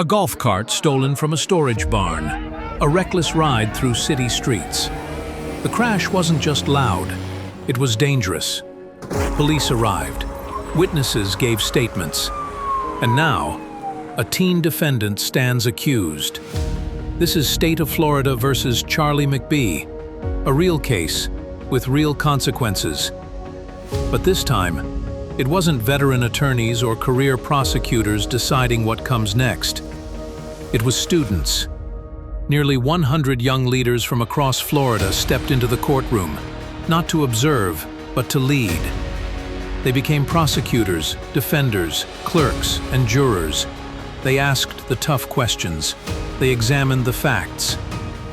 A golf cart stolen from a storage barn. A reckless ride through city streets. The crash wasn't just loud, it was dangerous. Police arrived. Witnesses gave statements. And now, a teen defendant stands accused. This is State of Florida versus Charlie McBee, a real case with real consequences. But this time, it wasn't veteran attorneys or career prosecutors deciding what comes next. It was students. Nearly 100 young leaders from across Florida stepped into the courtroom, not to observe, but to lead. They became prosecutors, defenders, clerks, and jurors. They asked the tough questions. They examined the facts.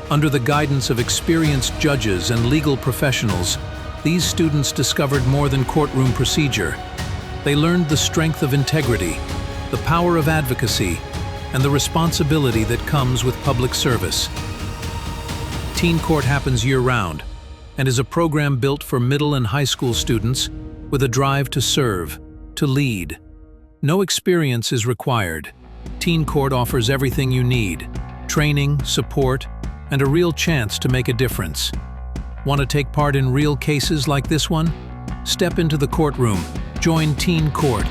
Under the guidance of experienced judges and legal professionals, these students discovered more than courtroom procedure. They learned the strength of integrity, the power of advocacy, and the responsibility that comes with public service. Teen Court happens year-round and is a program built for middle and high school students with a drive to serve, to lead. No experience is required. Teen Court offers everything you need: training, support, and a real chance to make a difference. Want to take part in real cases like this one? Step into the courtroom. Join Teen Court.